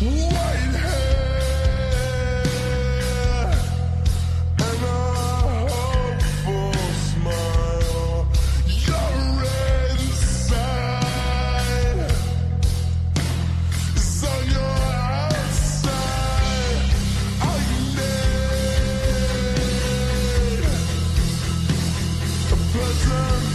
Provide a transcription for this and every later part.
white hair, and a hopeful smile. You're inside, so you're outside. All you need, a pleasant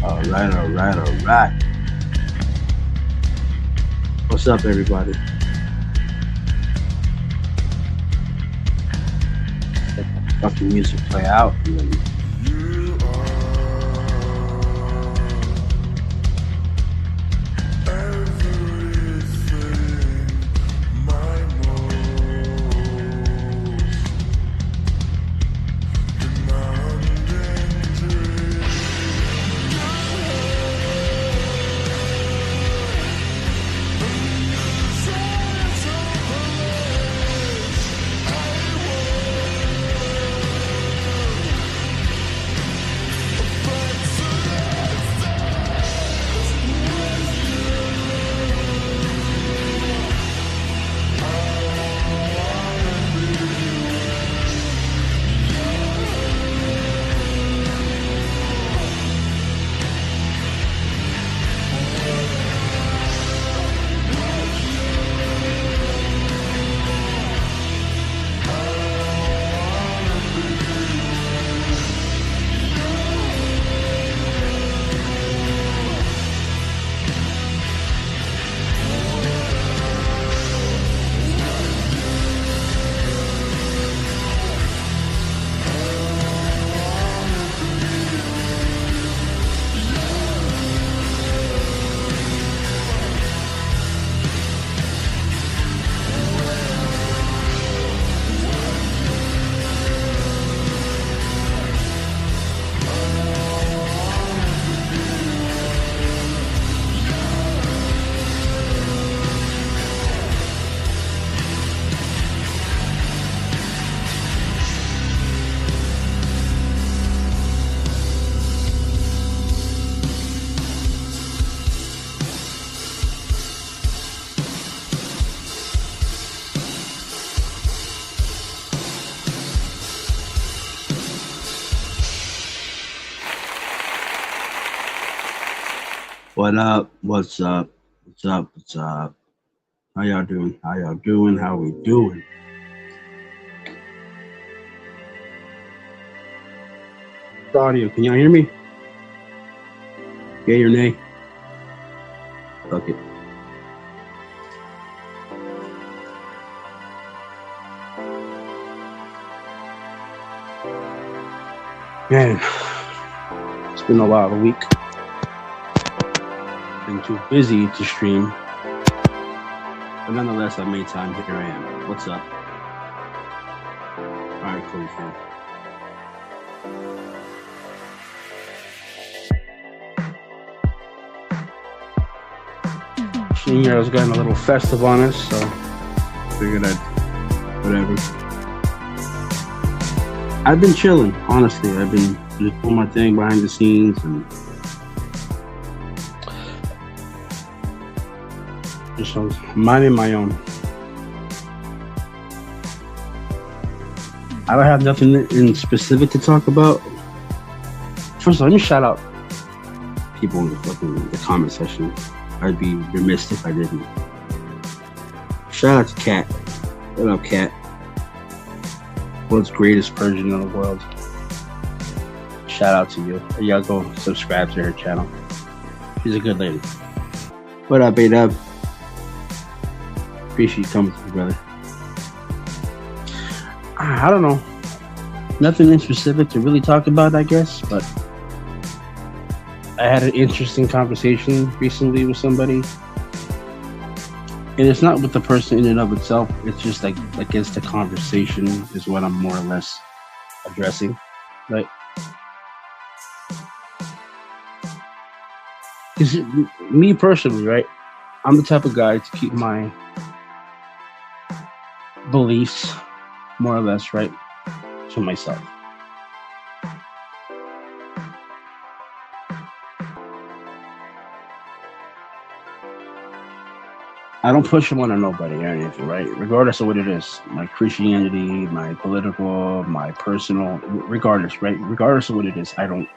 All right. What's up, everybody? Let the fucking music play out. And then what up? What's up? What's up? What's up? How y'all doing? How y'all doing? How we doing? The audio, can y'all hear me? Yay or nay? Okay. Man, it's been a wild week. Been too busy to stream, but nonetheless, I made time. Here I am. What's up? All right, cool, fam. New Year's got a little festive on us, so figured I'd whatever. I've been chilling, honestly. I've been just doing my thing behind the scenes and just minding my own. I don't have nothing in specific to talk about. First of all, let me shout out people in the comment section. I'd be remiss if I didn't. Shout out to Kat. What up, Kat? World's greatest Persian in the world. Shout out to you. Y'all go subscribe to her channel. She's a good lady. What up, A-Dub? Appreciate you coming to me, brother. I don't know. Nothing in specific to really talk about, I guess, but I had an interesting conversation recently with somebody. And it's not with the person in and of itself. It's just like, I guess the conversation is what I'm more or less addressing, right? Because me personally, right? I'm the type of guy to keep my beliefs more or less, right, to myself. I don't push them on nobody or anything, right? Regardless of what it is, my Christianity, my political, my personal, regardless, right? Regardless of what it is, I don't.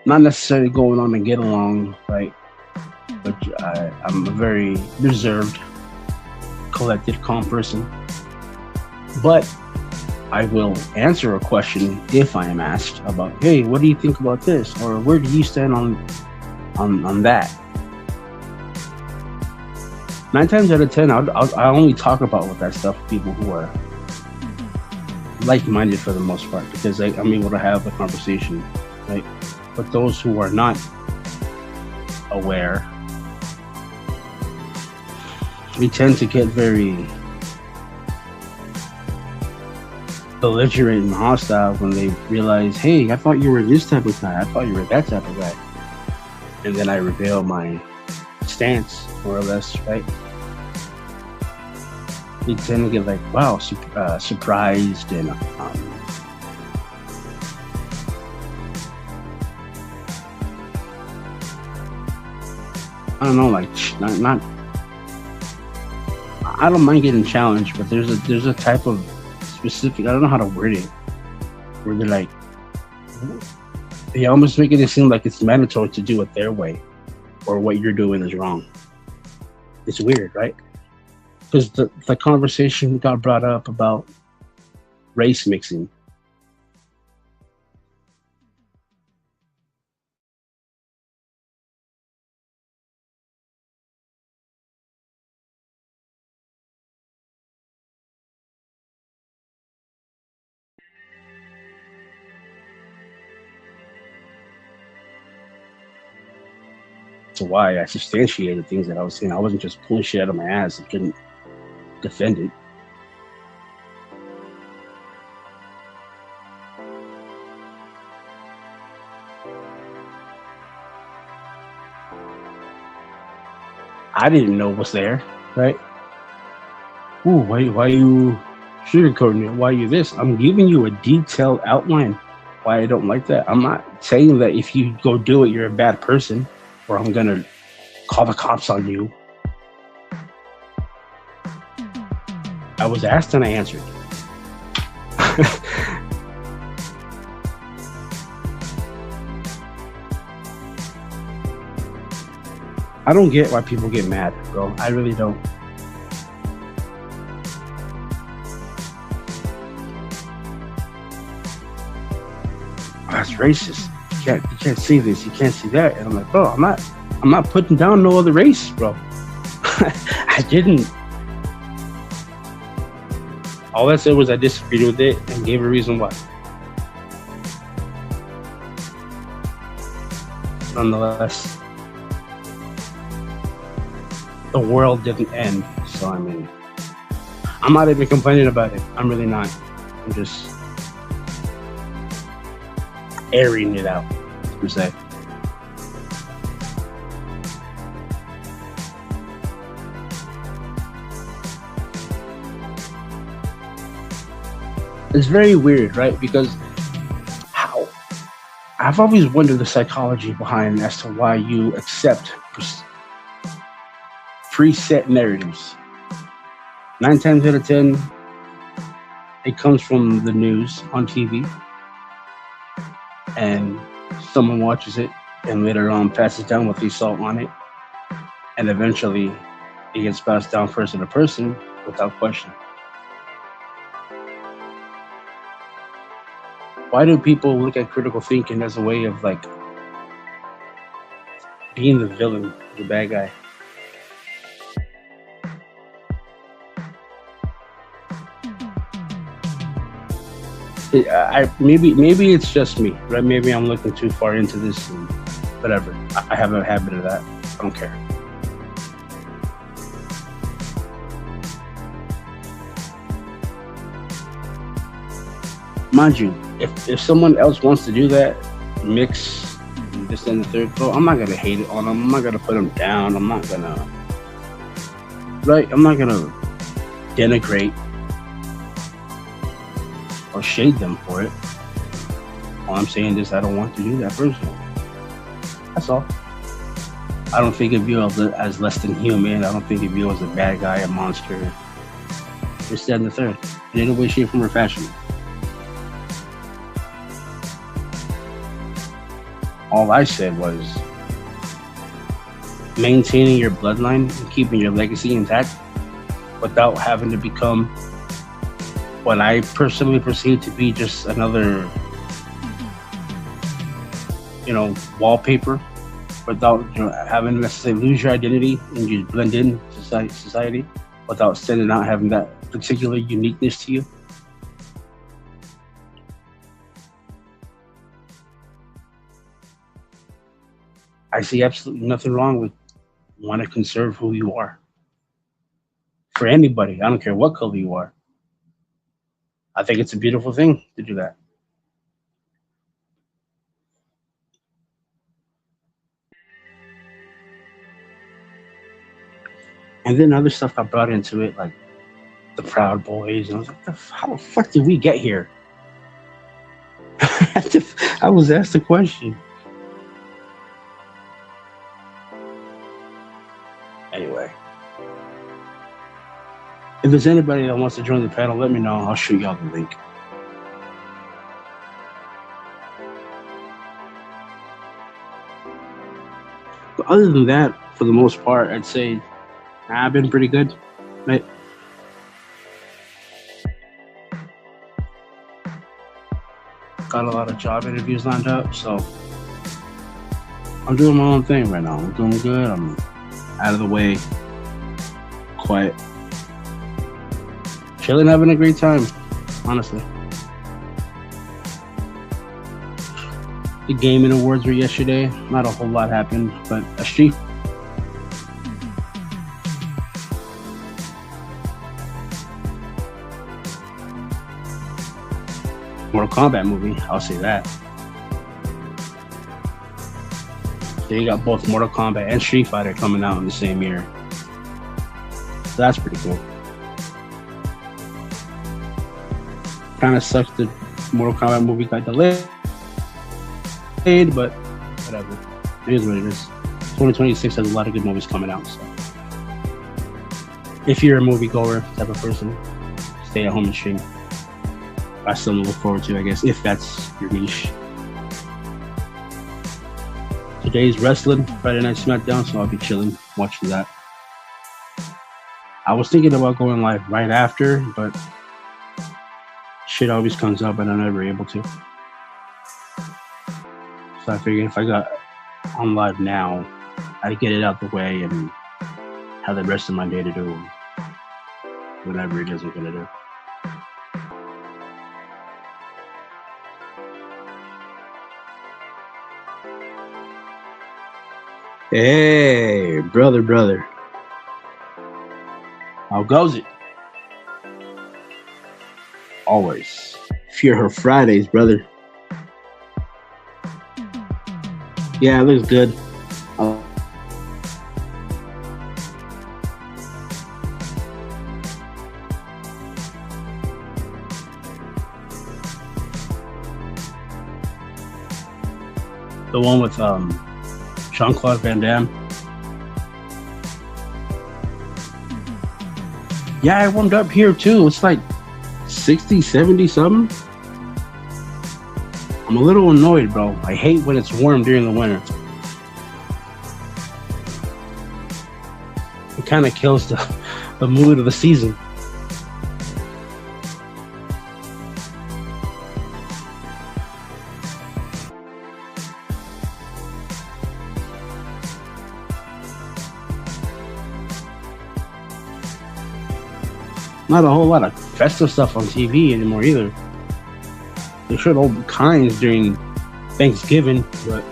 Not necessarily going on to get along, right? But I'm a very reserved, collected, calm person. But I will answer a question if I am asked about, hey, what do you think about this? Or where do you stand on that? 9 times out of 10, I only talk about with that stuff with people who are like-minded for the most part, because I'm able to have a conversation, right? But those who are not aware, we tend to get very belligerent and hostile when they realize, hey, I thought you were this type of guy. I thought you were that type of guy. And then I reveal my stance, more or less, right? They tend to get like, wow, surprised and I don't know, like not. I don't mind getting challenged, but there's a type of specific. I don't know how to word it, where they're like, they almost making it seem like it's mandatory to do it their way, or what you're doing is wrong. It's weird, right? Because the conversation got brought up about race mixing. To why I substantiated things that I was saying. I wasn't just pulling shit out of my ass and couldn't defend it. I didn't know what's there, right? Ooh, why you sugarcoating it? Why you this? I'm giving you a detailed outline why I don't like that. I'm not saying that if you go do it, you're a bad person, or I'm gonna call the cops on you. I was asked and I answered. I don't get why people get mad, bro. I really don't. Oh, that's racist. You can't see this. You can't see that. And I'm like, bro, I'm not putting down no other race, bro. I didn't. All I said was I disagreed with it and gave a reason why. Nonetheless, the world didn't end. So, I mean, I'm not even complaining about it. I'm really not. I'm just airing it out, per se. It's very weird, right? Because how I've always wondered the psychology behind as to why you accept preset narratives. 9 times out of 10, It comes from the news on TV, and someone watches it and later on passes down with the salt on it, and eventually it gets passed down person to person without question. Why do people look at critical thinking as a way of like being the villain, the bad guy? Maybe it's just me, right? Maybe I'm looking too far into this, and whatever. I have a habit of that. I don't care. Mind you, if someone else wants to do that, mix this and the third floor, I'm not gonna hate it on them. I'm not gonna put them down. I'm not gonna, right? I'm not gonna denigrate or shade them for it. All I'm saying is I don't want to do that personally. That's all. I don't think of you as less than human. I don't think of you as a bad guy, a monster. This, that, and the third. In any way, shape, form, or fashion. All I said was maintaining your bloodline and keeping your legacy intact without having to become what I personally perceive to be just another, wallpaper, without having to necessarily lose your identity and you blend in society without standing out, having that particular uniqueness to you. I see absolutely nothing wrong with want to conserve who you are. For anybody, I don't care what color you are. I think it's a beautiful thing to do that. And then other stuff got brought into it, like the Proud Boys, and I was like, how the fuck did we get here? I was asked the question. Anyway, if there's anybody that wants to join the panel, let me know. I'll shoot y'all the link. But other than that, for the most part, I'd say I've been pretty good, right? Got a lot of job interviews lined up, so I'm doing my own thing right now. I'm doing good. I'm out of the way, quiet, chilling, having a great time, honestly. The gaming awards were yesterday. Not a whole lot happened, but a street Mortal Kombat movie, I'll say that. So you got both Mortal Kombat and Street Fighter coming out in the same year. So that's pretty cool. Kind of sucks the Mortal Kombat movie got delayed, but whatever. It is what it is. 2026 has a lot of good movies coming out. So if you're a moviegoer type of person, stay at home and stream. That's something to look forward to, I guess, if that's your niche. Today's wrestling, Friday Night SmackDown, so I'll be chilling, watching that. I was thinking about going live right after, but shit always comes up and I'm never able to. So I figured if I got on live now, I'd get it out the way and have the rest of my day to do whatever it is I'm gonna do. Hey, brother. How goes it? Always. Fear her Fridays, brother. Yeah, it looks good. The one with Jean-Claude Van Damme. Yeah, I warmed up here too. It's like 6 60, 70 something. I'm a little annoyed, bro. I hate when it's warm during the winter. It kind of kills the mood of the season. Not a whole lot of festive stuff on TV anymore either. They showed all kinds during Thanksgiving, but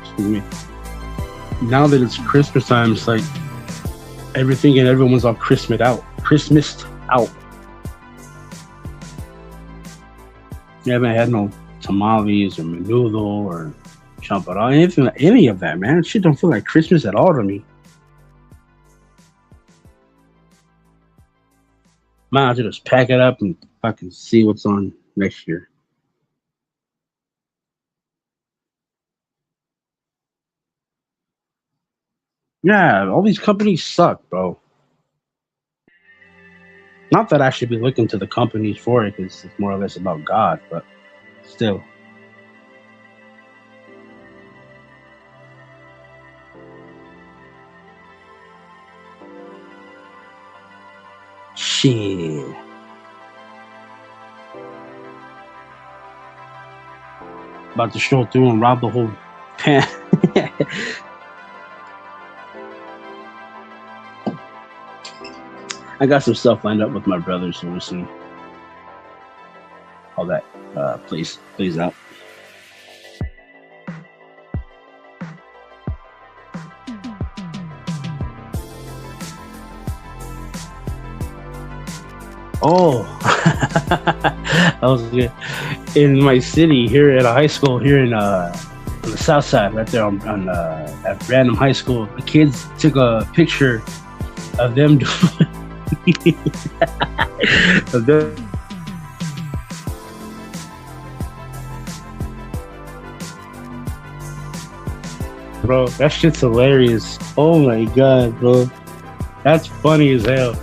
excuse me. Now that it's Christmas time, it's like everything and everyone's all Christmased out. You haven't had no tamales or menudo or champurrado, anything, any of that, man. Shit don't feel like Christmas at all to me. Might as well just pack it up and fucking see what's on next year. Yeah, all these companies suck, bro. Not that I should be looking to the companies for it, because it's more or less about God, but still. Shit. About to stroll through and rob the whole pan. I got some stuff lined up with my brother, so we'll see how that plays out. Oh, that was good. In my city here at a high school here in on the south side, right there on at Random High School, the kids took a picture of them of them. Bro, that shit's hilarious. Oh my god, bro, that's funny as hell.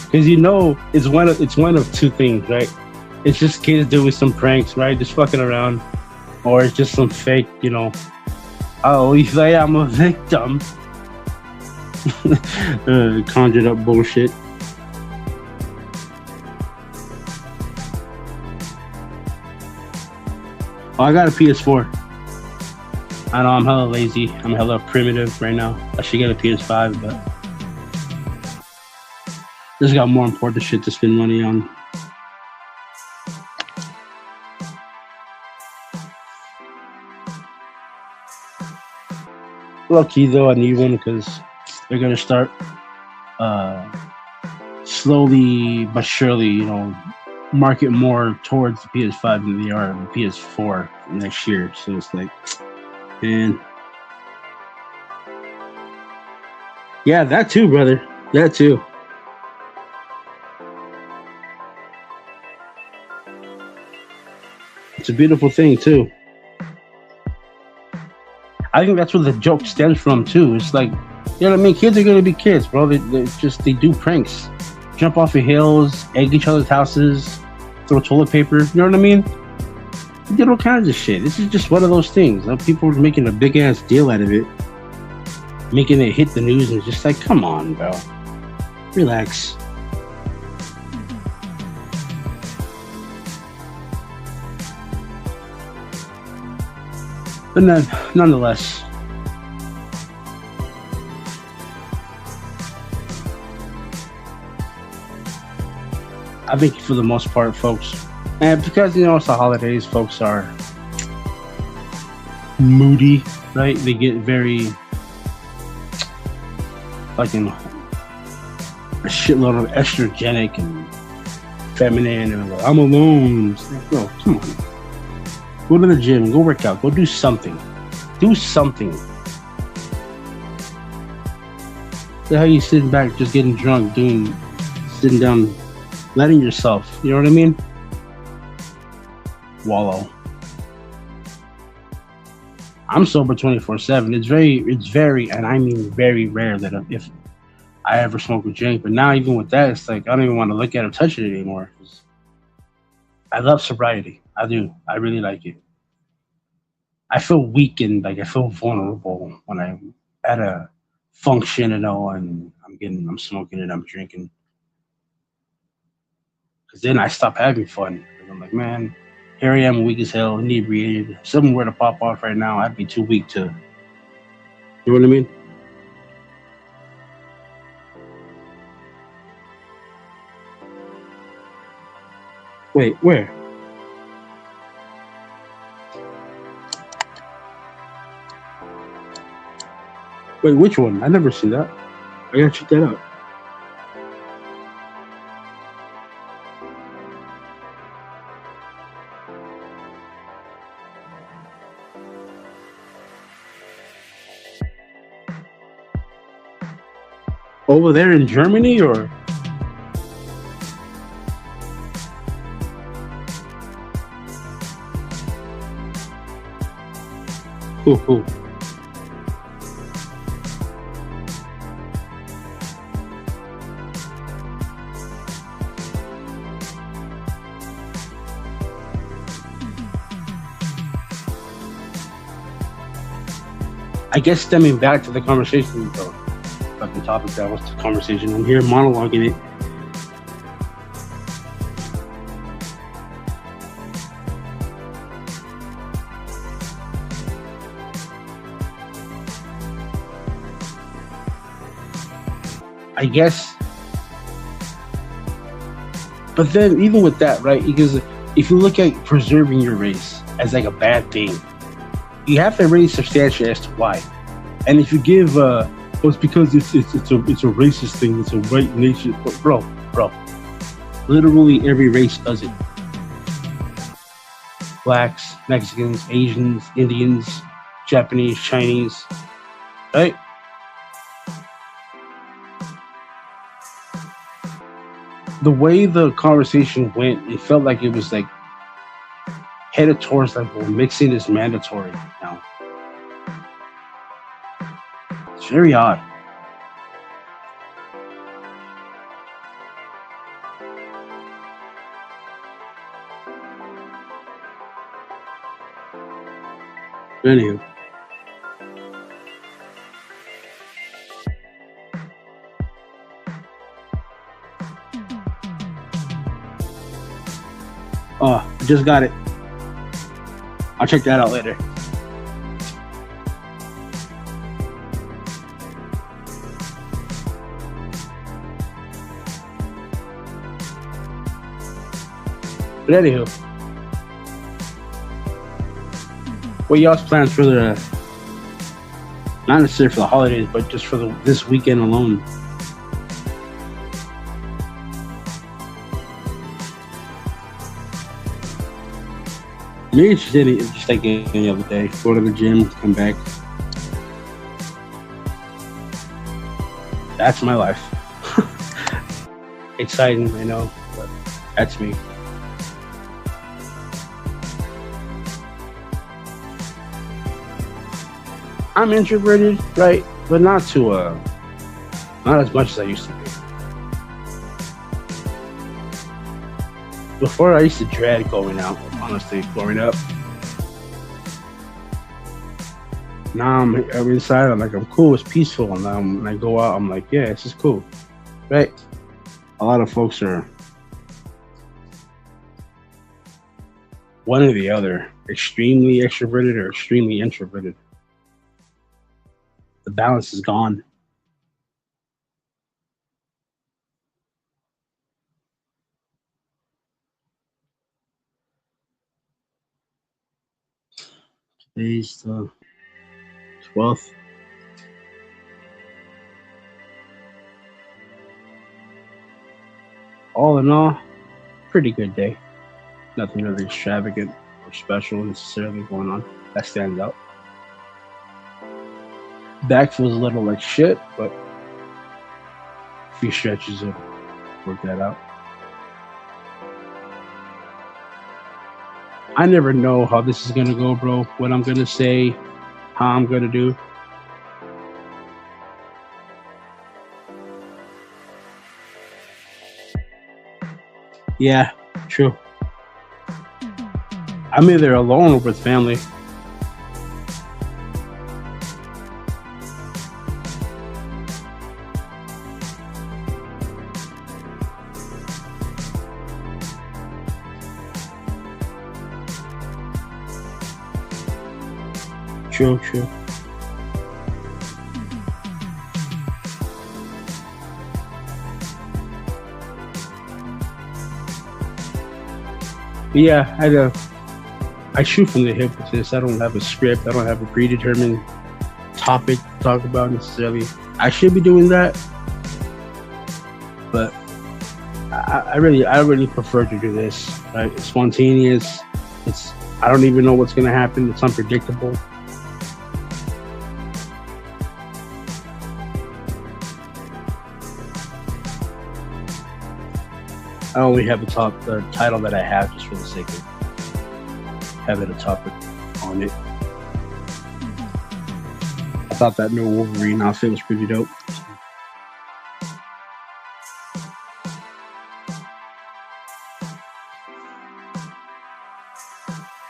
Because you know it's one of two things, right? It's just kids doing some pranks, right? Just fucking around, or it's just some fake, oh, you say I'm a victim, conjured up bullshit. Oh, I got a PS4. I know I'm hella lazy. I'm hella primitive right now. I should get a PS5, but just got more important shit to spend money on. Lucky though, I need one because they're gonna start slowly but surely, market more towards the PS5 than they are the PS4 next year. So it's like, man, yeah, that too, brother, that too. It's a beautiful thing too. I think that's where the joke stems from too. It's like, kids are gonna be kids, bro. They do pranks, jump off of hills, egg each other's houses, throw toilet paper. You know what I mean? They did all kinds of shit. This is just one of those things. People are making a big ass deal out of it, making it hit the news, and it's just like, come on, bro, relax. But nonetheless, I think for the most part, folks, and because it's the holidays, folks are moody, right? They get very fucking a shitload of estrogenic and feminine, and I'm alone. It's like, bro, come on. Go to the gym, go work out, go do something. Do something. The hell you sitting back just getting drunk, sitting down, letting yourself, you know what I mean? Wallow. I'm sober 24/7. It's very, and I mean very rare that if I ever smoked or drink. But now, even with that, it's like I don't even want to look at or touch it anymore. 'Cause I love sobriety. I do. I really like it. I feel weak and like I feel vulnerable when I'm at a function and all, and I'm smoking and I'm drinking. Because then I stop having fun. 'Cause I'm like, man, here I am, weak as hell, inebriated. If someone were to pop off right now, I'd be too weak to. You know what I mean? Wait, where? Wait, which one? I never seen that. I gotta check that out. Over there in Germany or who? I guess stemming back to the conversation, though, about the topic that was the conversation. I'm here monologuing it. I guess, but then even with that, right? Because if you look at preserving your race as like a bad thing, you have to really substantiate as to why. And if you give, well, it's because it's a racist thing. It's a white nation, but bro. Literally every race does it. Blacks, Mexicans, Asians, Indians, Japanese, Chinese, right? The way the conversation went, it felt like it was like headed towards like, well, mixing is mandatory now. It's very odd. Anywho, oh, I just got it. I'll check that out later. But anywho, what y'all's plans for the, not necessarily for the holidays, but just for this weekend alone? Maybe it's just like any other day. Go to the gym, come back. That's my life. Exciting, I know, but that's me. I'm introverted, right? But not not as much as I used to be. Before I used to dread going out, honestly, growing up. Now I'm inside, I'm cool, it's peaceful. And when I go out, I'm like, yeah, this is cool. Right? A lot of folks are one or the other, extremely extroverted or extremely introverted. The balance is gone. Today's the 12th. All in all, pretty good day. Nothing really extravagant or special necessarily going on. That stands out. Back feels a little like shit, but a few stretches will work that out. I never know how this is gonna go, bro. What I'm gonna say, how I'm gonna do. Yeah, true. I'm either alone or with family. True, true. But yeah, I shoot from the hip with this. I don't have a script. I don't have a predetermined topic to talk about necessarily. I should be doing that, but I really prefer to do this. Right? It's spontaneous. It's I don't even know what's gonna happen. It's unpredictable. I only have the title that I have just for the sake of having a topic on it. I thought that new Wolverine outfit was pretty dope.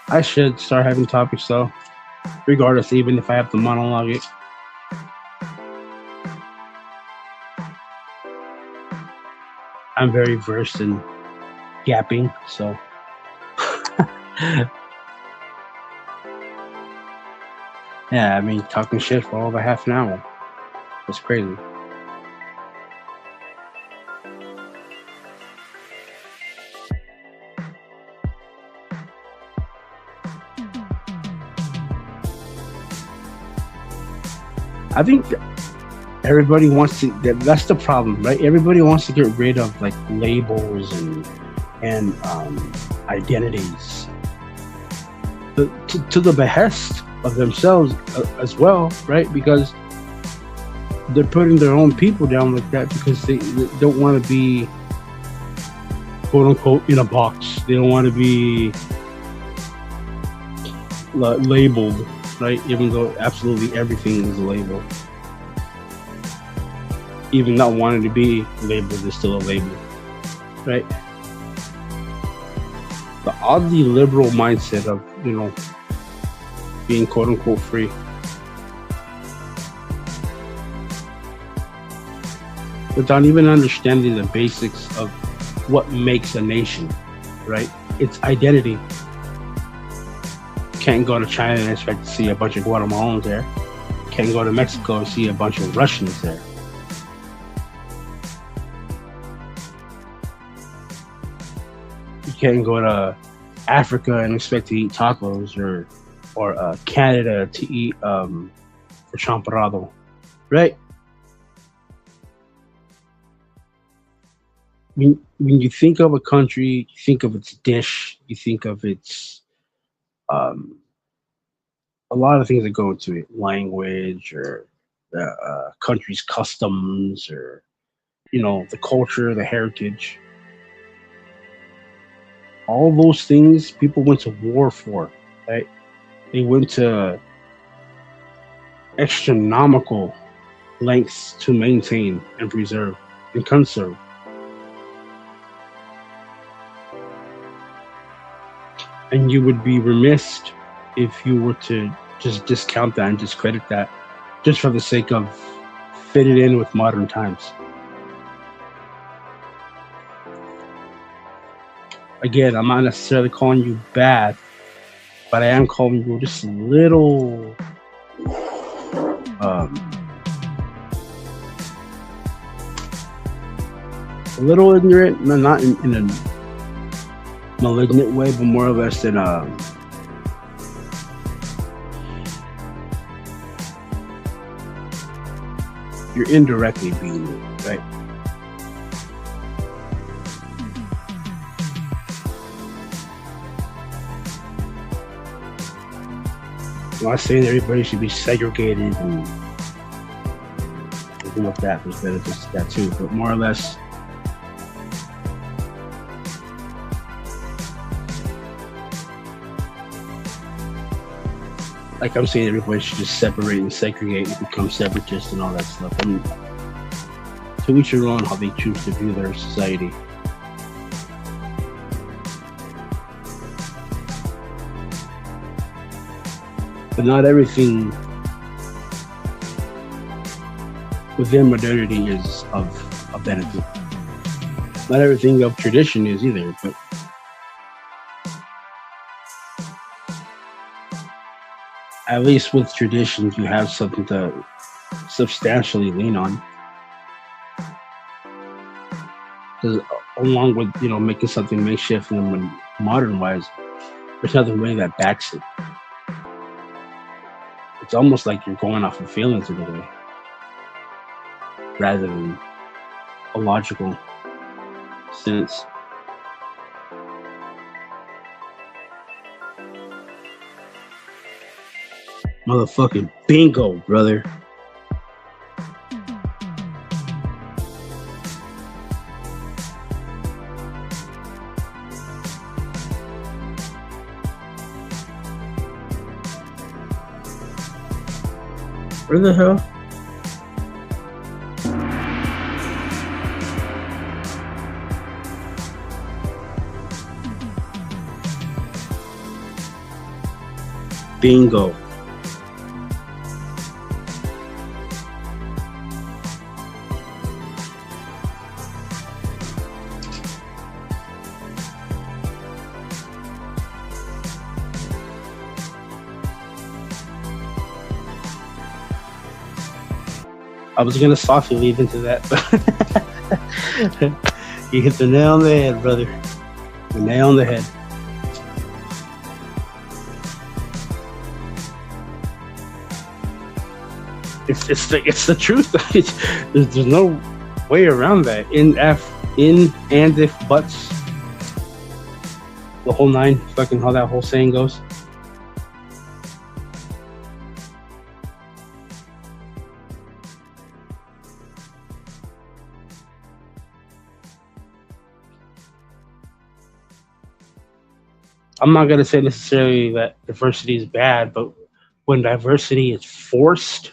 I should start having topics though, regardless, even if I have to monologue it. I'm very versed in gapping, so yeah, I mean, talking shit for over half an hour. It's crazy. I think everybody wants to. That's the problem, right? Everybody wants to get rid of like labels and identities to the behest of themselves as well, right? Because they're putting their own people down like that because they don't want to be quote unquote in a box. They don't want to be labeled, right? Even though absolutely everything is a label. Even not wanting to be labeled is still a label, right? The oddly liberal mindset of, being quote unquote free. Without even understanding the basics of what makes a nation, right? It's identity. Can't go to China and expect to see a bunch of Guatemalans there. Can't go to Mexico and see a bunch of Russians there. You can't go to Africa and expect to eat tacos or Canada to eat champurrado, right? When you think of a country, you think of its dish, you think of its a lot of things that go into it, language or the country's customs or the culture, the heritage. All those things people went to war for, right? They went to astronomical lengths to maintain and preserve and conserve. And you would be remiss if you were to just discount that and discredit that just for the sake of fit it in with modern times. Again, I'm not necessarily calling you bad, but I am calling you just a little ignorant, not in a malignant way, but more or less in you're indirectly being it, right? I'm not saying everybody should be segregated and anything like that. There's benefits to that too, but more or less, like I'm saying, everybody should just separate and segregate and become separatists and all that stuff. I mean, to each your own how they choose to view their society. but not everything within modernity is of a benefit. Not everything of tradition is either, but at least with traditions, you have something to substantially lean on. Because along with making something makeshift and modern wise, there's nothing really that backs it. It's almost like you're going off of feelings in a way, rather than a logical sense. Motherfucking bingo, brother. Where the hell? Bingo. I was gonna softly lead into that, but you hit the nail on the head, brother. The nail on the head. It's the truth. There's no way around that. In and if buts, the whole nine. Fucking how that whole saying goes. I'm not gonna say necessarily that diversity is bad, but when diversity is forced,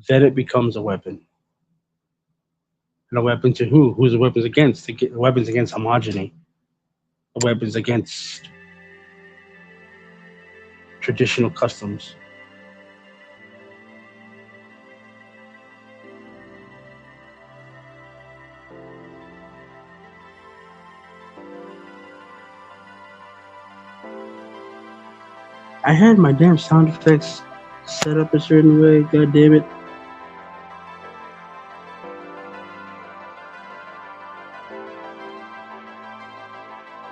then it becomes a weapon. And a weapon to who? Who's the weapons against? The weapons against homogeny. The weapons against traditional customs. I had my damn sound effects set up a certain way, god damn it.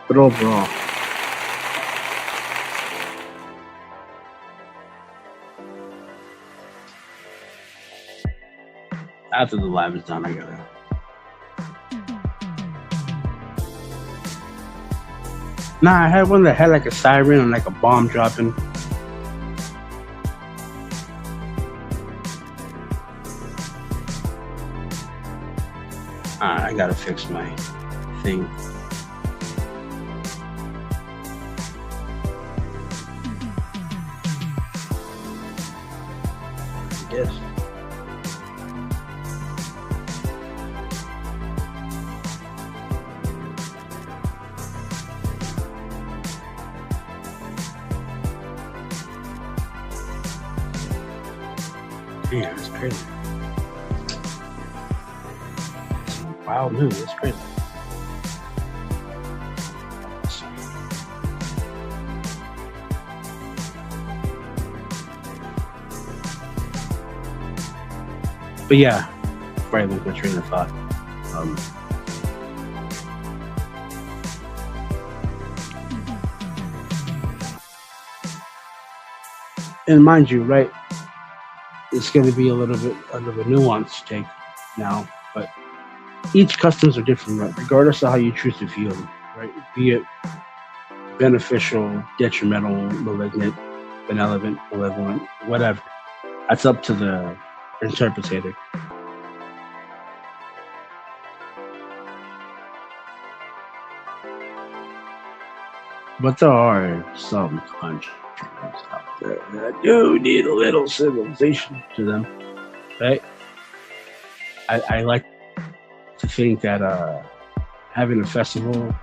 But overall, after the live is done, I gotta. Nah, I had one that had like a siren and like a bomb dropping. I gotta fix my thing. I guess. Damn, that's crazy. Wild news, that's crazy. But yeah, before I lose my train of thought, and mind you, right, it's going to be a little bit of a nuanced take now, but each customs are different, right? Regardless of how you choose to view them, right? Be it beneficial, detrimental, malignant, benevolent, malevolent, whatever. That's up to the interpretator. But there are some countries out there that do need a little civilization to them, right? I like to think that having a festival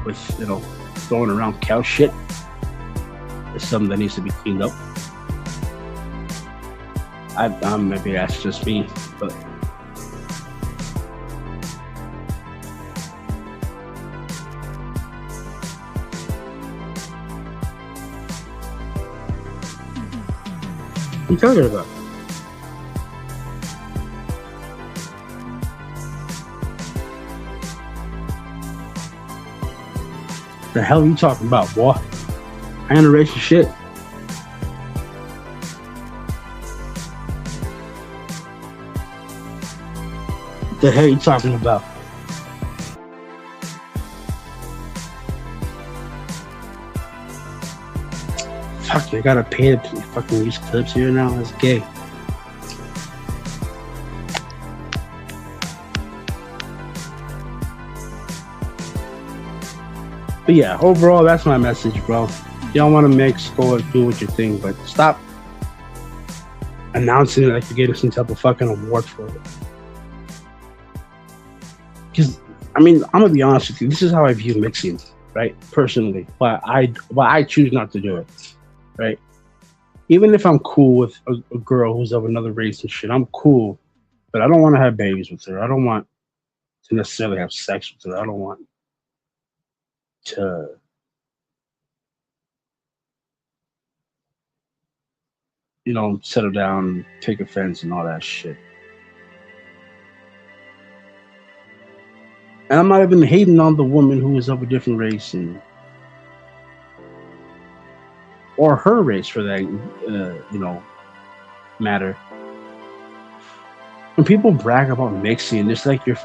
with throwing around cow shit It's something that needs to be cleaned up. Maybe that's just me, but what are you talking about? The hell are you talking about, boy? I ain't a racist shit. The hell are you talking about? Fuck, I gotta pay to fucking use clips here now. That's gay. But yeah, overall, that's my message, bro. Y'all want to mix, go and do what you think, but stop announcing it like you're getting some type of fucking award for it. Because, I mean, I'm gonna be honest with you. This is how I view mixing, right? Personally, why I choose not to do it, right? Even if I'm cool with a girl who's of another race and shit, I'm cool, but I don't want to have babies with her. I don't want to necessarily have sex with her. I don't want to settle down, take offense, and all that shit. And I'm not even hating on the woman who is of a different race or her race for that, matter. When people brag about mixing, it's like you're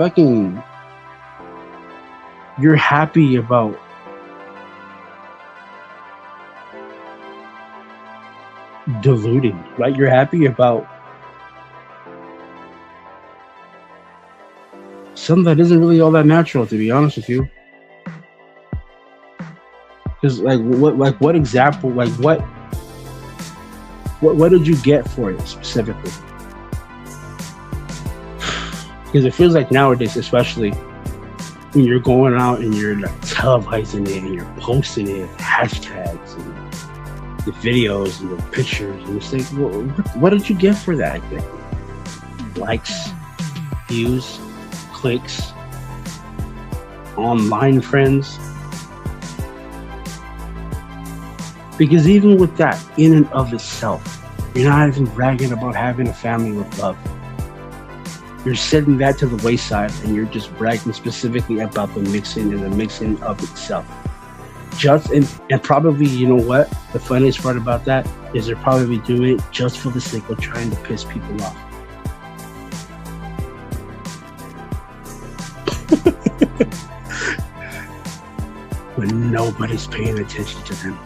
happy about diluting, right? You're happy about something that isn't really all that natural, to be honest with you. Because what example, what did you get for it specifically? Because it feels like nowadays, especially when you're going out and you're like televising it and you're posting it, hashtags and the videos and the pictures, and it's like, what did you get for that? Likes, views, clicks, online friends. Because even with that, in and of itself, you're not even bragging about having a family with love. You're setting that to the wayside and you're just bragging specifically about the mixing and the mixing of itself. And probably, you know what? The funniest part about that is they're probably doing it just for the sake of trying to piss people off. When nobody's paying attention to them.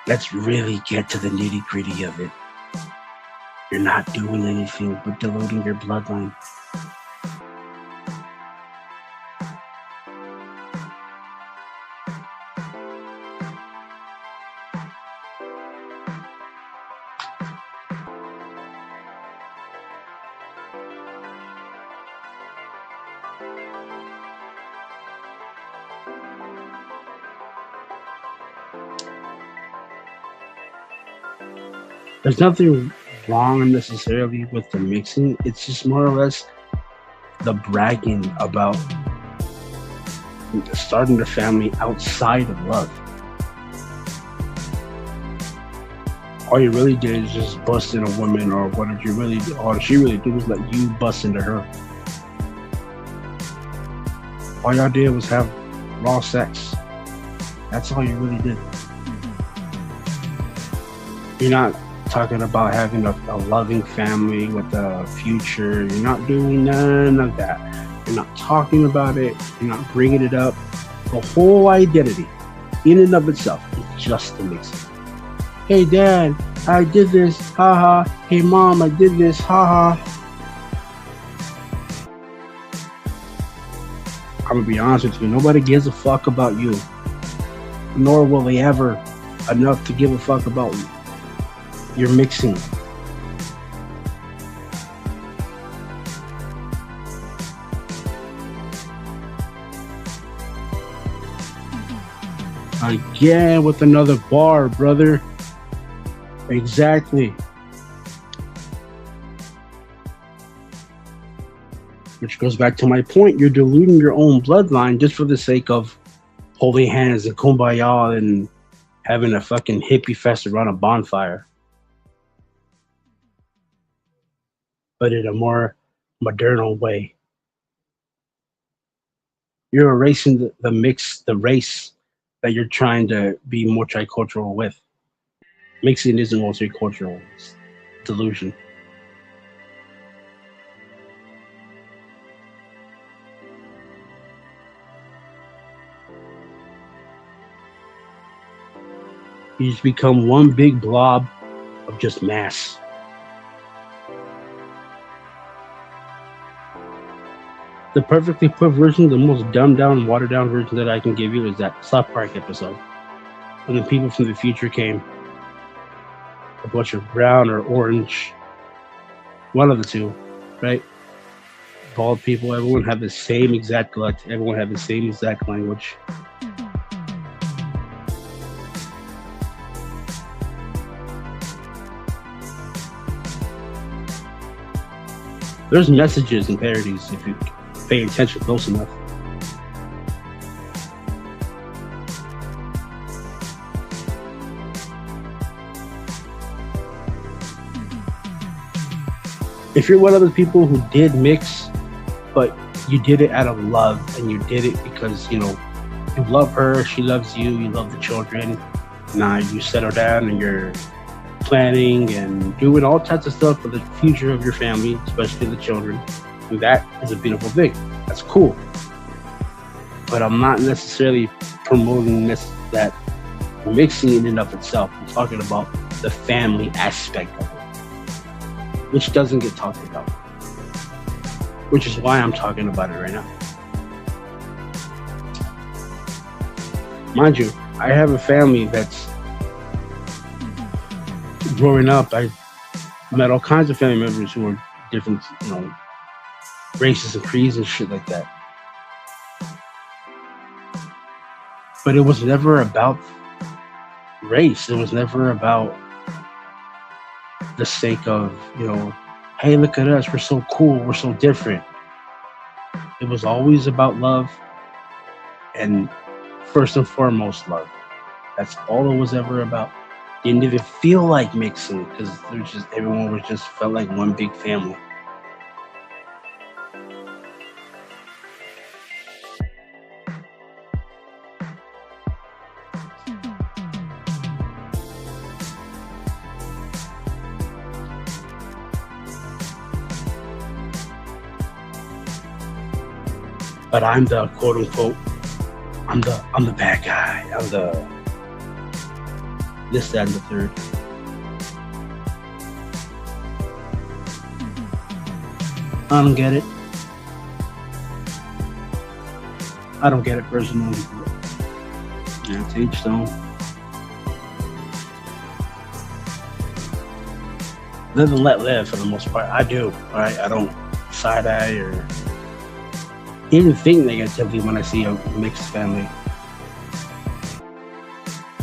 Let's really get to the nitty-gritty of it. You're not doing anything but diluting your bloodline. There's nothing wrong necessarily with the mixing. It's just more or less the bragging about starting a family outside of love. All you really did is just bust in a woman, or what did you really do? All she really did was let you bust into her. All y'all did was have raw sex. That's all you really did. You're not talking about having a loving family with a future. You're not doing none of that. You're not talking about it. You're not bringing it up. The whole identity, in and of itself, is just the mixing. Hey, Dad, I did this. Haha. Hey, Mom, I did this. Haha. I'm gonna be honest with you. Nobody gives a fuck about you, nor will they ever enough to give a fuck about you. You're mixing. Again with another bar, brother. Exactly. Which goes back to my point. You're diluting your own bloodline just for the sake of holding hands and kumbaya and having a fucking hippie fest around a bonfire. But in a more modern way. You're erasing the race that you're trying to be multicultural with. Mixing isn't multicultural. It's delusion. You just become one big blob of just mass. The perfectly put version, the most dumbed down, watered down version that I can give you is that South Park episode. When the people from the future came, a bunch of brown or orange, one of the two, right? Bald people, everyone had the same exact glut, everyone had the same exact language. There's messages and parodies if you pay attention close enough. If you're one of those people who did mix, but you did it out of love and you did it because, you know, you love her, she loves you, you love the children. Now you settle down and you're planning and doing all types of stuff for the future of your family, especially the children. And that is a beautiful thing. That's cool. But I'm not necessarily promoting that mixing in and of itself. I'm talking about the family aspect of it, which doesn't get talked about. Which is why I'm talking about it right now. Mind you, I have a family that's growing up. I met all kinds of family members who are different, you know, races and creeds and shit like that. But it was never about race. It was never about the sake of, you know, hey, look at us, we're so cool, we're so different. It was always about love, and first and foremost, love. That's all it was ever about. Didn't even feel like mixing because everyone was just felt like one big family. But I'm the quote unquote, I'm the bad guy. I'm the this, that, and the third. I don't get it. I don't get it personally. But yeah, to each their own. Live and let live for the most part. I do. All right, I don't side eye or even think negatively when I see a mixed family.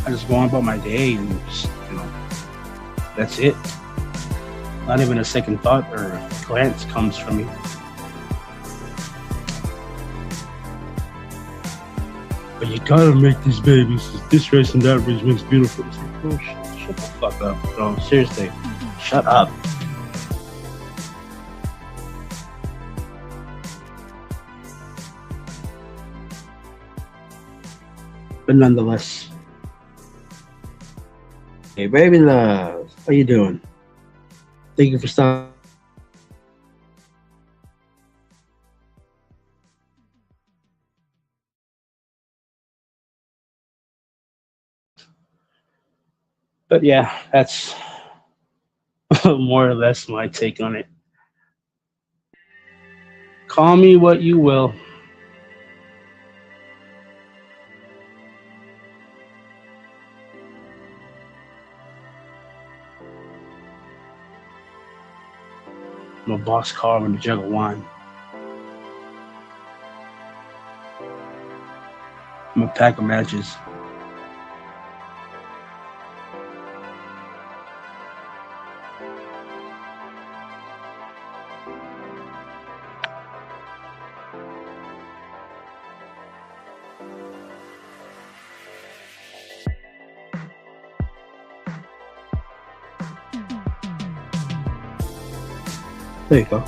I just go on about my day and just, you know, that's it. Not even a second thought or a glance comes from me. But you gotta make these babies. This race and that race makes beautiful. It's like, oh, shut the fuck up. No, seriously, shut up. But nonetheless. Hey, baby love, how you doing? Thank you for stopping. But yeah, that's more or less my take on it. Call me what you will. I'm a boxcar with a jug of wine. I'm a pack of matches. There you go.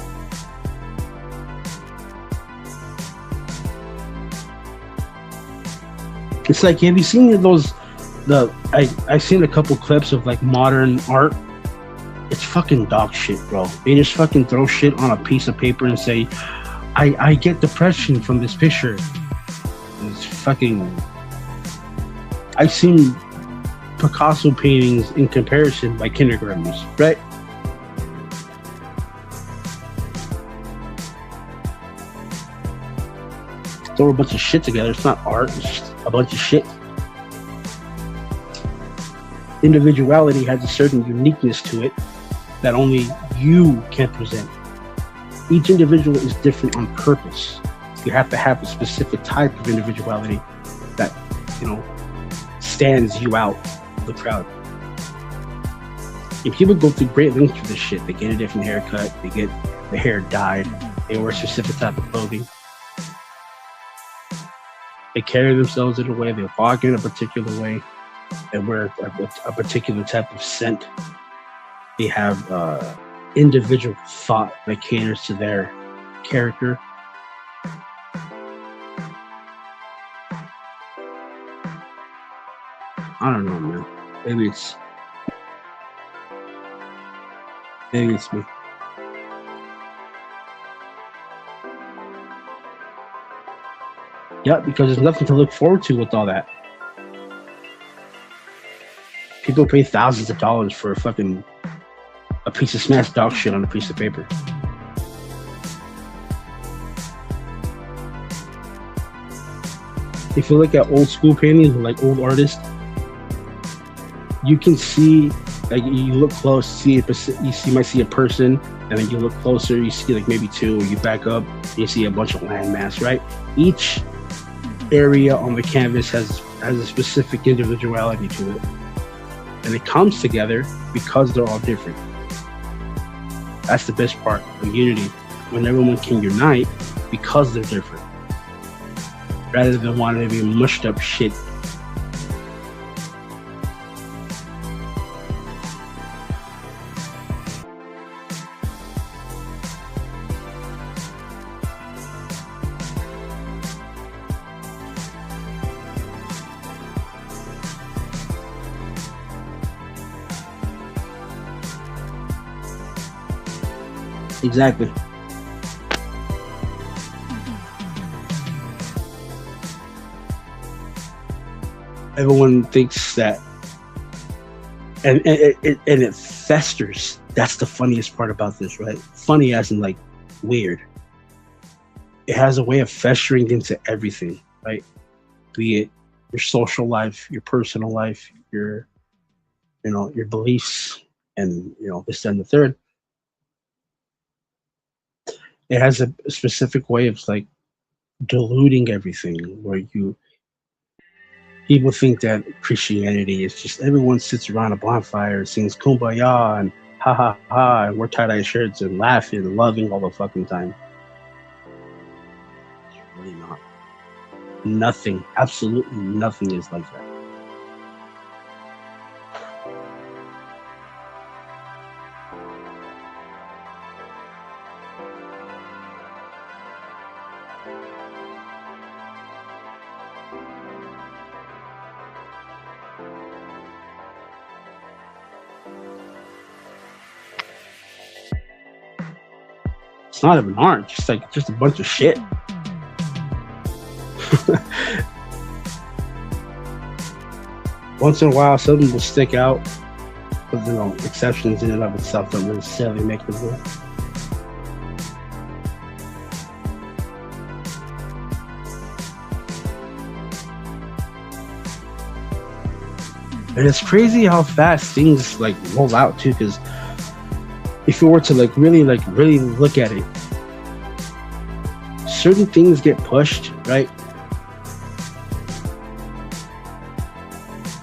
It's like, have you seen those? I've seen a couple clips of like modern art. It's fucking dog shit, bro. They just fucking throw shit on a piece of paper and say, I get depression from this picture. It's fucking. I've seen Picasso paintings in comparison by kindergartners, right? Throw a bunch of shit together. It's not art. It's just a bunch of shit. Individuality has a certain uniqueness to it that only you can present. Each individual is different on purpose. You have to have a specific type of individuality that, stands you out of the crowd. And people go through great lengths for this shit. They get a different haircut. They get the hair dyed. They wear a specific type of clothing. They carry themselves in a way. They walk in a particular way. They wear a particular type of scent. They have individual thought that caters to their character. I don't know, man. Maybe it's me. Yeah, because there's nothing to look forward to with all that. People pay thousands of dollars for a piece of smashed dog shit on a piece of paper. If you look at old school paintings, like old artists, you can see, like, you look close, you might see a person, and then you look closer, you see like maybe two, or you back up, you see a bunch of landmass, right? Each area on the canvas has a specific individuality to it, and it comes together because they're all different. That's the best part of unity, when everyone can unite because they're different, rather than wanting to be mushed up shit. Exactly. Everyone thinks that, and it festers. That's the funniest part about this, right? Funny as in like weird. It has a way of festering into everything, right? Be it your social life, your personal life, your beliefs, and this, that, and the third. It has a specific way of like diluting everything, where people think that Christianity is just everyone sits around a bonfire, sings kumbaya and ha ha ha, and wear tie-dye shirts and laughing and loving all the fucking time. It's really not. Nothing, absolutely nothing is like that. It's not even art, just a bunch of shit. Once in a while, something will stick out, but exceptions in and of itself don't necessarily make the rule. And it's crazy how fast things like roll out too, because if you were to really look at it, certain things get pushed, right?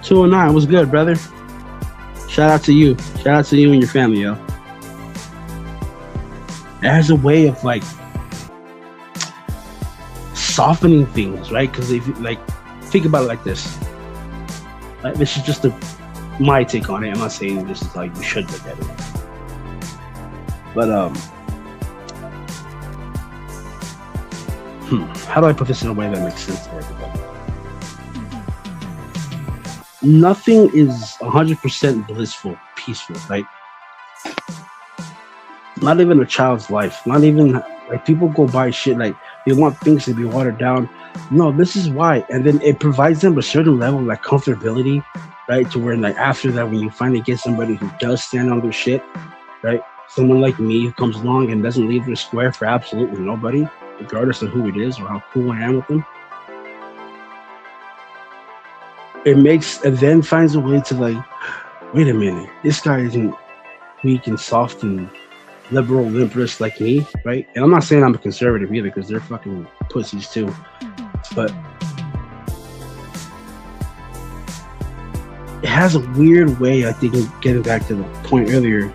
209, what's good, brother? Shout out to you. Shout out to you and your family, yo. It has a way of like softening things, right? Because if you think about it like this. This is just my take on it. I'm not saying this is like you should look at it. But how do I put this in a way that makes sense to everybody? Nothing is 100% blissful, peaceful, right? Not even a child's life. Not even like people go buy shit like they want things to be watered down. No, this is why. And then it provides them a certain level of like comfortability, right? To where like after that, when you finally get somebody who does stand on their shit, right? Someone like me who comes along and doesn't leave their square for absolutely nobody, regardless of who it is or how cool I am with them. It then finds a way to like, wait a minute, this guy isn't weak and soft and liberal limperous like me, right? And I'm not saying I'm a conservative either, because they're fucking pussies too. But it has a weird way, I think, getting back to the point earlier.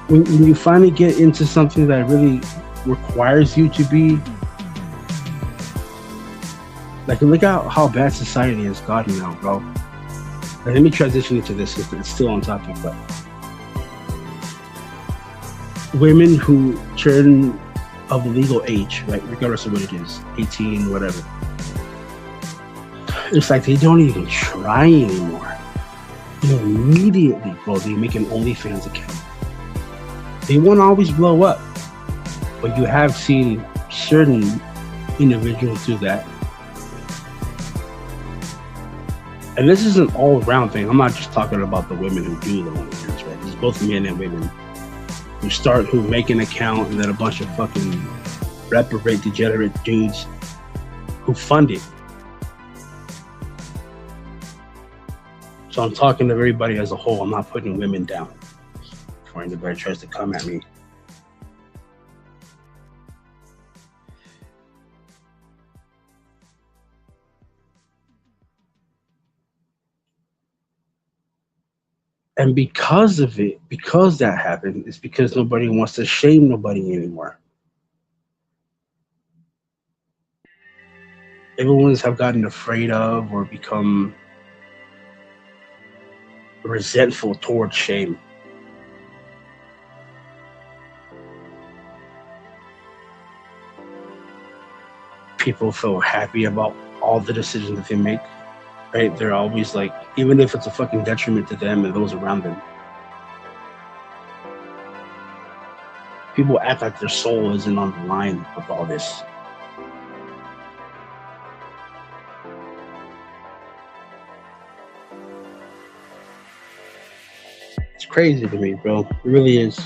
When you finally get into something that really requires you to be like, look at how bad society has gotten now, bro. And let me transition into this because it's still on topic, but women who turn of legal age, right, regardless of what it is, 18, whatever, it's like they don't even try anymore. Immediately, bro, they make an OnlyFans account. They won't always blow up, but you have seen certain individuals do that. And this is an all-around thing. I'm not just talking about the women who do the OnlyFans, right? It's both men and women who make an account, and then a bunch of fucking reprobate, degenerate dudes who fund it. So I'm talking to everybody as a whole. I'm not putting women down before anybody tries to come at me. And because of it, because that happened, it's because nobody wants to shame nobody anymore. Everyone's have gotten afraid of or become resentful towards shame. People feel happy about all the decisions that they make. Right? They're always like, even if it's a fucking detriment to them and those around them. People act like their soul isn't on the line with all this. It's crazy to me, bro. It really is.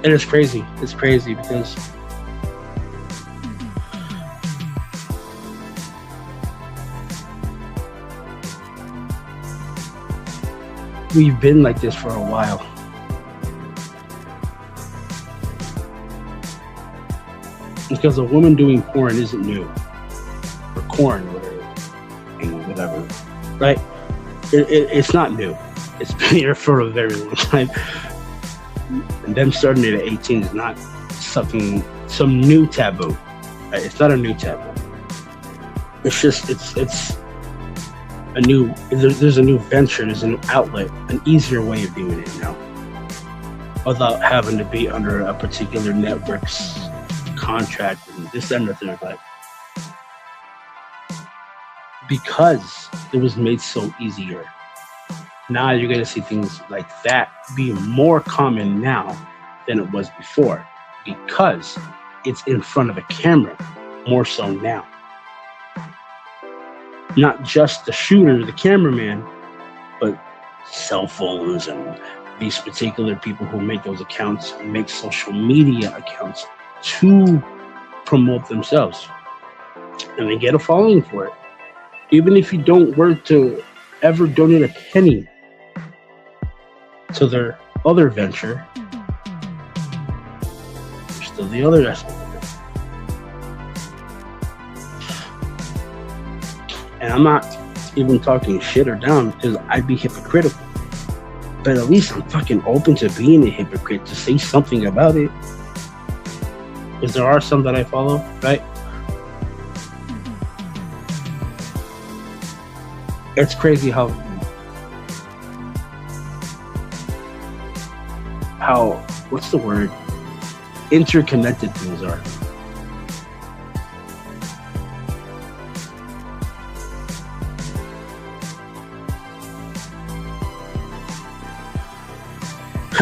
And it's crazy. It's crazy because we've been like this for a while. Because a woman doing porn isn't new. Or corn, whatever. Right? It's not new. It's been here for a very long time. And them starting it at 18 is not some new taboo. Right? It's not a new taboo. It's just, it's a new, there's a new venture, there's a new outlet, an easier way of doing it now. Without having to be under a particular network's contract and this and the third. But because it was made so easier, now you're going to see things like that be more common now than it was before, because it's in front of a camera more so now. Not just the shooter, the cameraman, but cell phones and these particular people who make those accounts and make social media accounts to promote themselves. And they get a following for it. Even if you don't work to ever donate a penny to their other venture, there's still the other aspect of it. And I'm not even talking shit or down because I'd be hypocritical. But at least I'm fucking open to being a hypocrite, to say something about it. Because there are some that I follow, right? It's crazy how what's the word? Interconnected things are.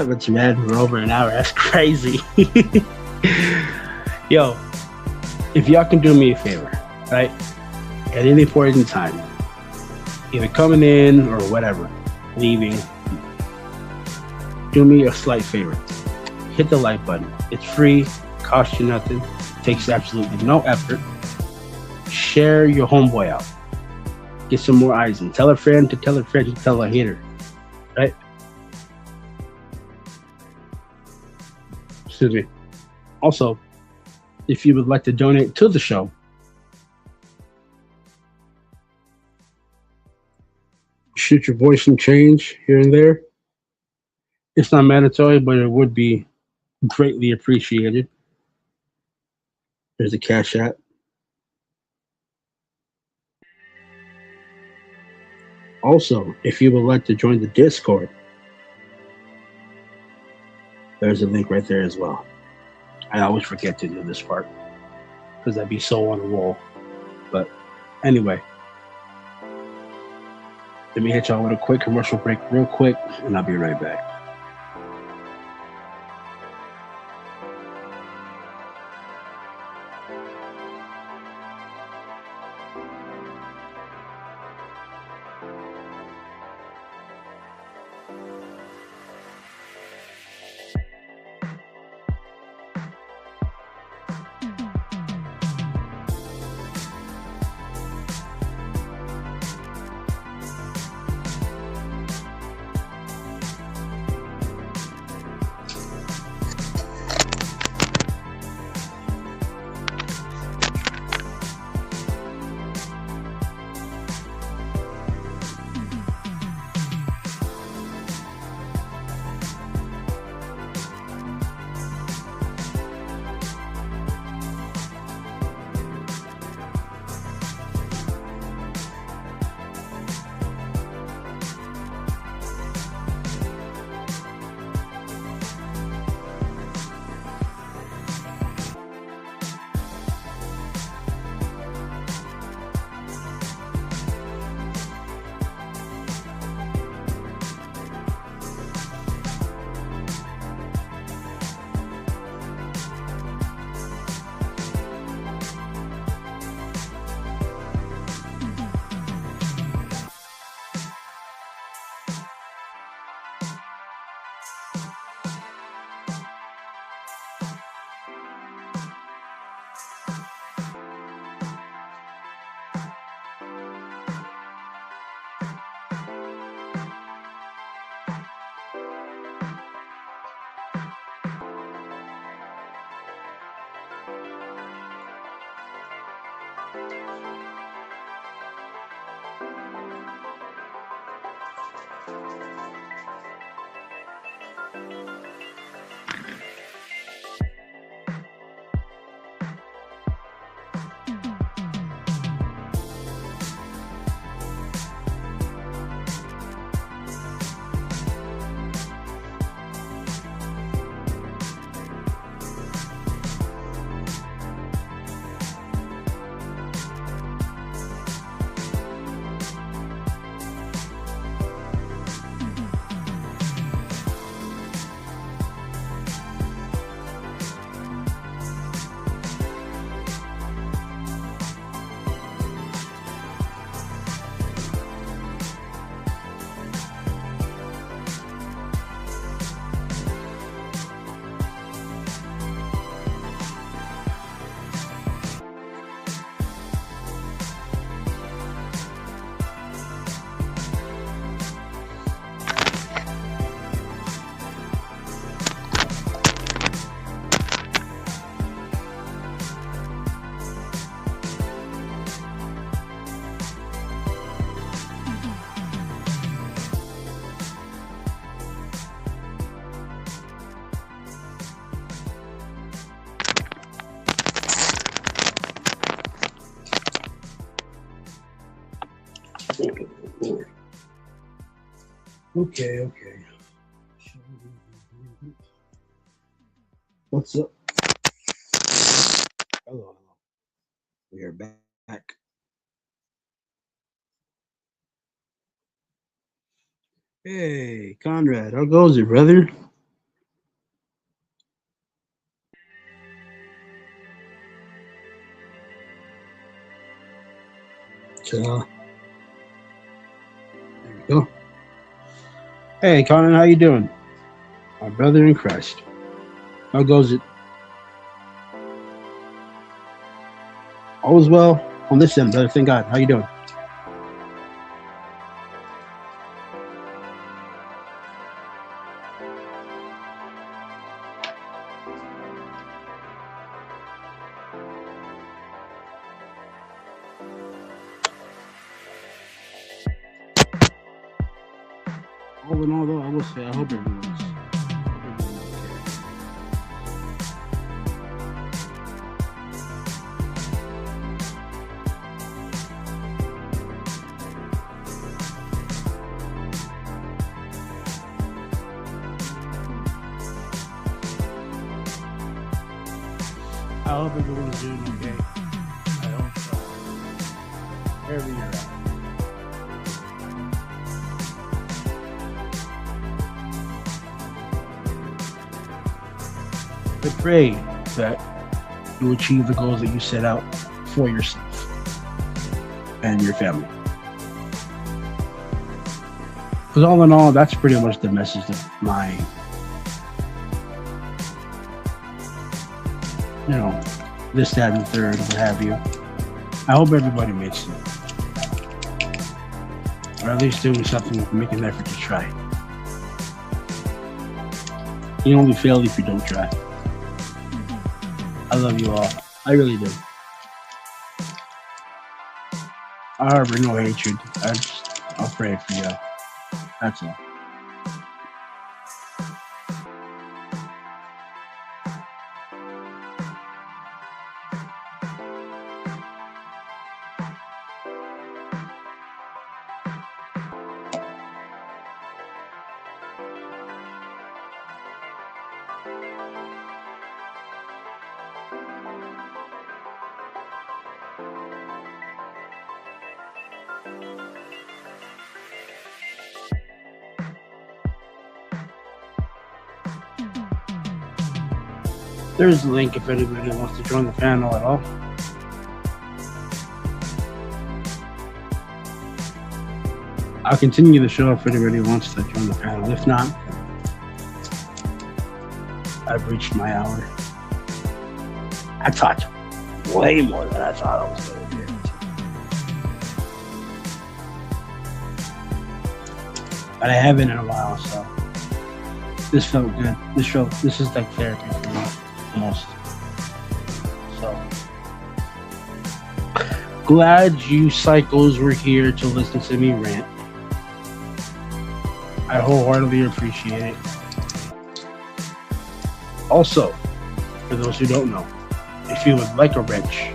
It's mad, we're over an hour. That's crazy. Yo, if y'all can do me a favor, right? At any point in time, either coming in or whatever, leaving, do me a slight favor. Hit the like button. It's free, costs you nothing, takes absolutely no effort. Share your homeboy out. Get some more eyes in. Tell a friend to tell a friend to tell a hater, right? Excuse me. Also, if you would like to donate to the show, shoot your voice some change here and there. It's not mandatory, but it would be greatly appreciated. There's a Cash App. Also, if you would like to join the Discord, there's a link right there as well. I always forget to do this part because I'd be so on a roll. But anyway, let me hit y'all with a quick commercial break real quick, and I'll be right back. Okay. What's up? Hello. We are back. Hey, Conrad, how goes it, brother? So, there we go. Hey, Conrad, how you doing? My brother in Christ. How goes it? All is well on this end, brother. Thank God. How you doing? All in all, though, I will say I hope everyone's okay. I hope everyone's doing okay. I hope so. Wherever you're at. I pray that you achieve the goals that you set out for yourself and your family. Because all in all, that's pretty much the message of my, this, that, and the third, what have you. I hope everybody makes it. Or at least doing something, make an effort to try. You only fail if you don't try. I love you all. I really do. I harbor no hatred. I'll pray for you. That's all. There's a link if anybody wants to join the panel at all. I'll continue the show if anybody wants to join the panel. If not, I've reached my hour. I talked way more than I thought I was going to do. But I haven't in a while, so this felt good. This is like therapy for me. Almost. So glad you psychos were here to listen to me rant. I wholeheartedly appreciate it. Also, for those who don't know, if you would like a wrench,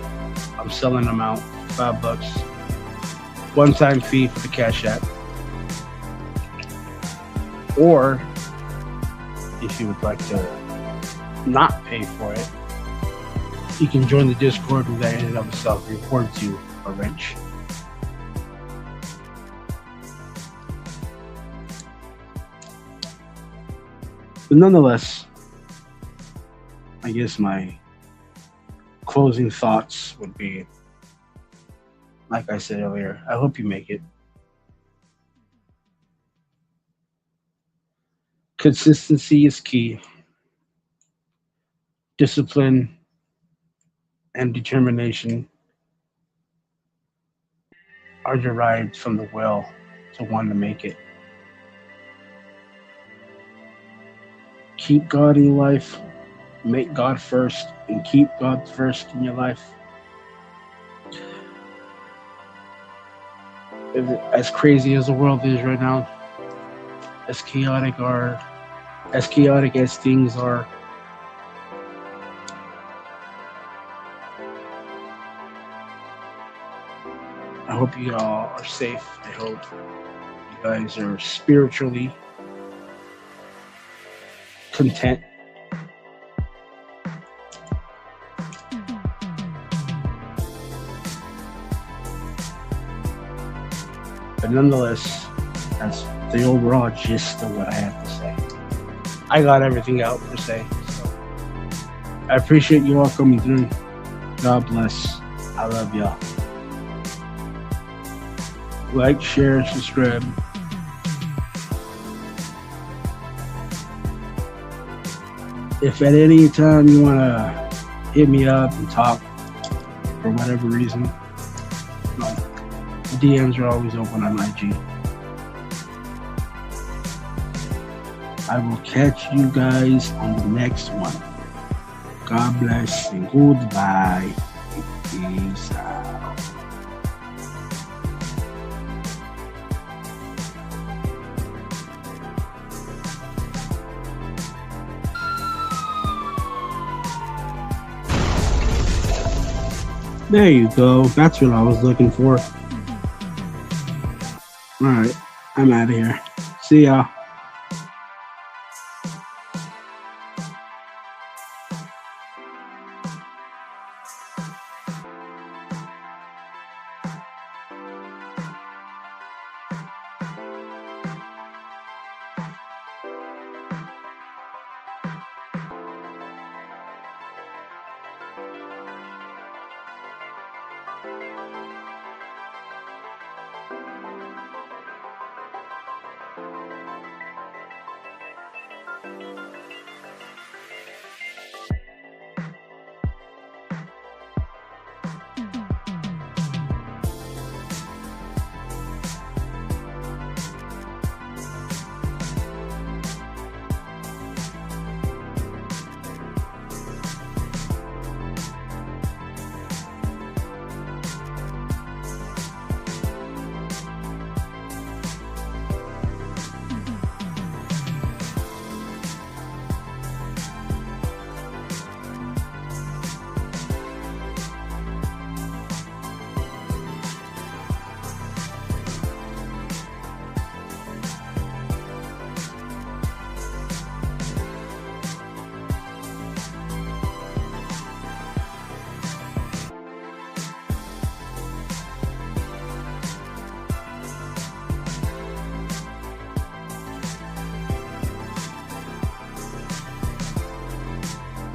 I'm selling them out $5. One-time fee for the Cash App. Or if you would like to not pay for it, you can join the Discord where that ended up itself report to a wrench. But nonetheless, I guess my closing thoughts would be, like I said earlier, I hope you make it. Consistency is key. Discipline and determination are derived from the will to want to make it. Keep God in your life, make God first, and keep God first in your life. As crazy as the world is right now, as chaotic as things are, I hope you all are safe. I hope you guys are spiritually content. But nonetheless, that's the overall gist of what I have to say. I got everything out to say. So I appreciate you all coming through. God bless. I love y'all. Like, share, subscribe. If at any time you want to hit me up and talk for whatever reason, DMs are always open on IG. I will catch you guys on the next one. God bless and goodbye. Peace out. There you go. That's what I was looking for. Alright, I'm out of here. See y'all.